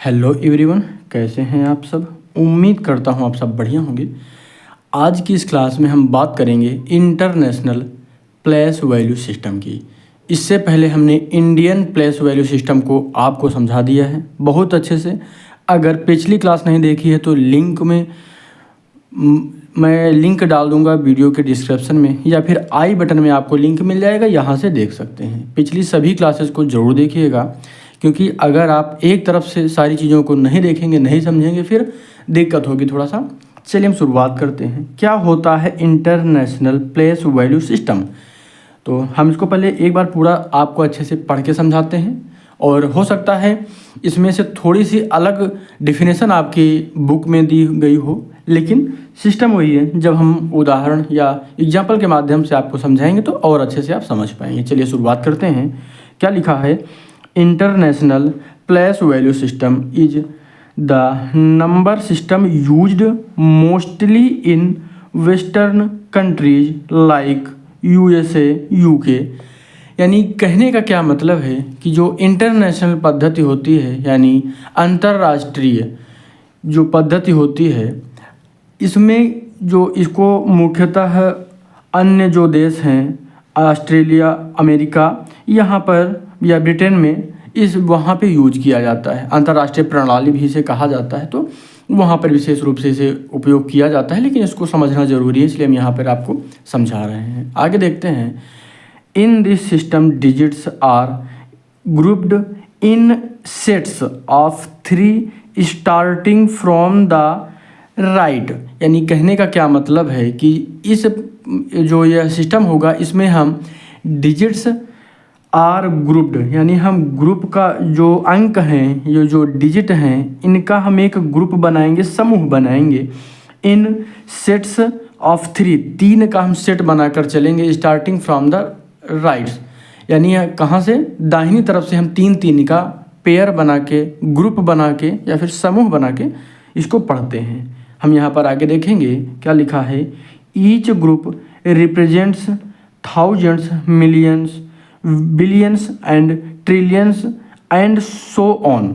Hello everyone, कैसे हैं आप सब। उम्मीद करता हूं आप सब बढ़िया होंगे। आज की इस क्लास में हम बात करेंगे इंटरनेशनल प्लेस वैल्यू सिस्टम की। इससे पहले हमने इंडियन प्लेस वैल्यू सिस्टम को आपको समझा दिया है बहुत अच्छे से। अगर पिछली क्लास नहीं देखी है तो लिंक में मैं लिंक डाल दूंगा वीडियो के डिस्क्रिप्शन में, या फिर आई बटन में आपको लिंक मिल जाएगा, यहाँ से देख सकते हैं। पिछली सभी क्लासेस को ज़रूर देखिएगा, क्योंकि अगर आप एक तरफ से सारी चीज़ों को नहीं देखेंगे, नहीं समझेंगे, फिर दिक्कत होगी थोड़ा सा। चलिए हम शुरुआत करते हैं। क्या होता है इंटरनेशनल प्लेस वैल्यू सिस्टम। तो हम इसको पहले एक बार पूरा आपको अच्छे से पढ़ के समझाते हैं, और हो सकता है इसमें से थोड़ी सी अलग डेफिनेशन आपकी बुक में दी गई हो, लेकिन सिस्टम वही है। जब हम उदाहरण या एग्जाम्पल के माध्यम से आपको समझाएंगे तो और अच्छे से आप समझ पाएंगे। चलिए शुरुआत करते हैं। क्या लिखा है, international place value system is the number system used mostly in western countries like USA UK. यानी कहने का क्या मतलब है कि जो इंटरनेशनल पद्धति होती है, यानी अंतर्राष्ट्रीय जो पद्धति होती है, इसमें जो इसको मुख्यतः अन्य जो देश हैं, ऑस्ट्रेलिया, अमेरिका, यहाँ पर या ब्रिटेन में इस वहाँ पे यूज किया जाता है। अंतर्राष्ट्रीय प्रणाली भी इसे कहा जाता है, तो वहाँ पर विशेष रूप से इसे उपयोग किया जाता है। लेकिन इसको समझना ज़रूरी है, इसलिए हम यहाँ पर आपको समझा रहे हैं। आगे देखते हैं। In this system digits are grouped in sets of 3 starting from the right. यानी कहने का क्या मतलब है कि इस जो यह सिस्टम होगा, इसमें हम डिजिट्स आर ग्रुप्ड, यानी हम ग्रुप का जो अंक हैं, ये जो डिजिट हैं, इनका हम एक ग्रुप बनाएंगे, समूह बनाएंगे। इन सेट्स ऑफ 3 का हम सेट बनाकर चलेंगे, स्टार्टिंग फ्रॉम द राइट्स। यानी कहाँ से, दाहिनी तरफ से हम 3 का पेयर बना के, ग्रुप बना के या फिर समूह बना के इसको पढ़ते हैं। हम यहाँ पर आगे देखेंगे क्या लिखा है। Each group represents thousands, millions, billions and trillions and so on.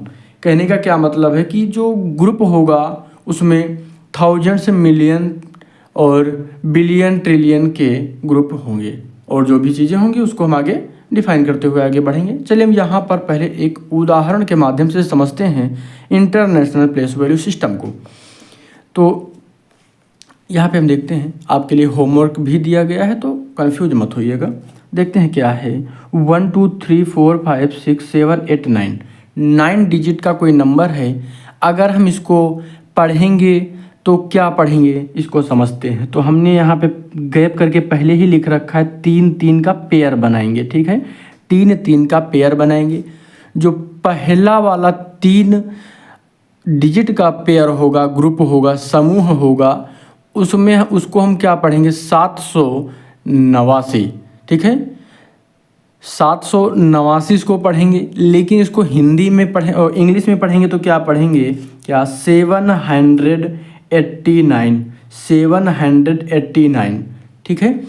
कहने का क्या मतलब है कि जो ग्रुप होगा उसमें थाउजेंड्स, मिलियन और बिलियन, ट्रिलियन के ग्रुप होंगे, और जो भी चीज़ें होंगी उसको हम आगे डिफाइन करते हुए आगे बढ़ेंगे। चलिए हम यहाँ पर पहले एक उदाहरण के माध्यम से समझते हैं इंटरनेशनल प्लेस वैल्यू सिस्टम को। तो यहाँ पे हम देखते हैं, आपके लिए होमवर्क भी दिया गया है, तो कंफ्यूज मत होइएगा। देखते हैं क्या है। 1 2 3 4 5 6 7 8 9 डिजिट का कोई नंबर है। अगर हम इसको पढ़ेंगे तो क्या पढ़ेंगे, इसको समझते हैं। तो हमने यहाँ पे गैप करके पहले ही लिख रखा है, 3 का पेयर बनाएंगे। ठीक है, 3 का पेयर बनाएंगे। जो पहला वाला 3 डिजिट का पेयर होगा, ग्रुप होगा, समूह होगा, उसमें उसको हम क्या पढ़ेंगे, 789। ठीक है, 789 इसको पढ़ेंगे। लेकिन इसको हिंदी में पढ़ें और इंग्लिश में पढ़ेंगे तो क्या पढ़ेंगे, क्या 789। ठीक है,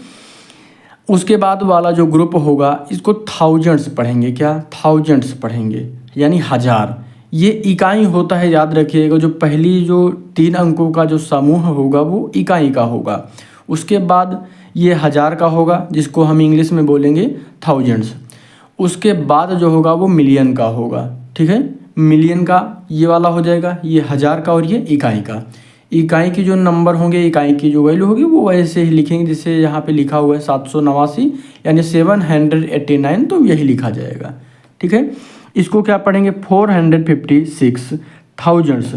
उसके बाद वाला जो ग्रुप होगा इसको थाउजेंड्स पढ़ेंगे। क्या, थाउजेंड्स पढ़ेंगे, यानी 1000। ये इकाई होता है, याद रखिएगा। जो पहली जो 3 अंकों का जो समूह होगा वो इकाई का होगा। उसके बाद ये 1000 का होगा, जिसको हम इंग्लिश में बोलेंगे थाउजेंड्स। उसके बाद जो होगा वो मिलियन का होगा। ठीक है, मिलियन का ये वाला हो जाएगा, ये 1000 का, और ये इकाई का। इकाई की जो नंबर होंगे, इकाई की जो वैल्यू होगी वो वैसे ही लिखेंगे, जैसे यहाँ पे लिखा हुआ है 789, यानी 789, तो यही लिखा जाएगा। ठीक है, इसको क्या पढ़ेंगे, 456 थाउजेंड्स।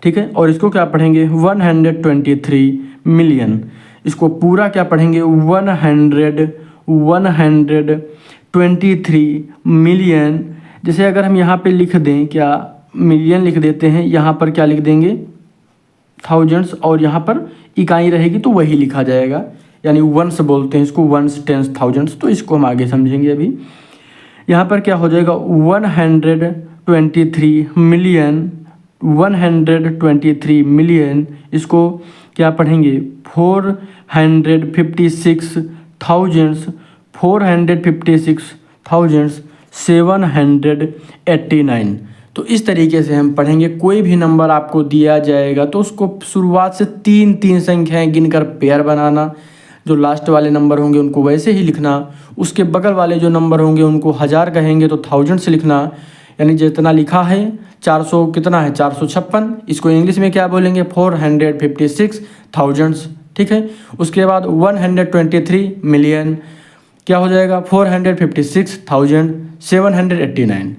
ठीक है, और इसको क्या पढ़ेंगे, 123 मिलियन। इसको पूरा क्या पढ़ेंगे, 123 मिलियन। जैसे अगर हम यहाँ पे लिख दें, क्या मिलियन लिख देते हैं, यहाँ पर क्या लिख देंगे, थाउजेंड्स, और यहाँ पर इकाई रहेगी तो वही लिखा जाएगा, यानी वंस बोलते हैं इसको, वंस, टेंस, थाउजेंड्स। तो इसको हम आगे समझेंगे। अभी यहाँ पर क्या हो जाएगा, 123 मिलियन, 123 मिलियन। इसको क्या पढ़ेंगे, 456 थाउजेंड्स, 456 थाउजेंड्स 789। तो इस तरीके से हम पढ़ेंगे। कोई भी नंबर आपको दिया जाएगा तो उसको शुरुआत से 3 संख्याएं गिनकर पेयर बनाना, जो लास्ट वाले नंबर होंगे उनको वैसे ही लिखना, उसके बगल वाले जो नंबर होंगे उनको 1000 कहेंगे तो थाउजेंड से लिखना, यानी जितना लिखा है 400 कितना है 456, इसको इंग्लिश में क्या बोलेंगे 456 थाउजेंड्स, ठीक है। उसके बाद 123 मिलियन क्या हो जाएगा 456,789,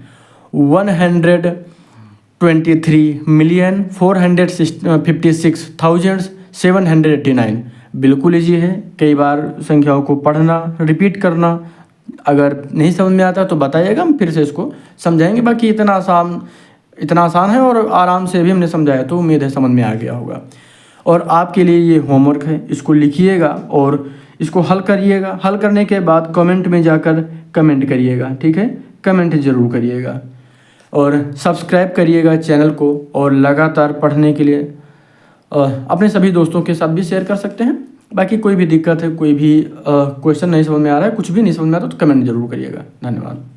123,456,789। बिल्कुल ईजी है, कई बार संख्याओं को पढ़ना, रिपीट करना। अगर नहीं समझ में आता तो बताइएगा, हम फिर से इसको समझाएंगे। बाकी इतना आसान है और आराम से भी हमने समझाया, तो उम्मीद है समझ में आ गया होगा। और आपके लिए ये होमवर्क है, इसको लिखिएगा और इसको हल करिएगा। हल करने के बाद कमेंट में जाकर कमेंट करिएगा, ठीक है, कमेंट ज़रूर करिएगा। और सब्सक्राइब करिएगा चैनल को, और लगातार पढ़ने के लिए अपने सभी दोस्तों के साथ भी शेयर कर सकते हैं। बाकी कोई भी दिक्कत है, कोई भी क्वेश्चन नहीं समझ में आ रहा है, कुछ भी नहीं समझ में आता तो कमेंट ज़रूर करिएगा। धन्यवाद।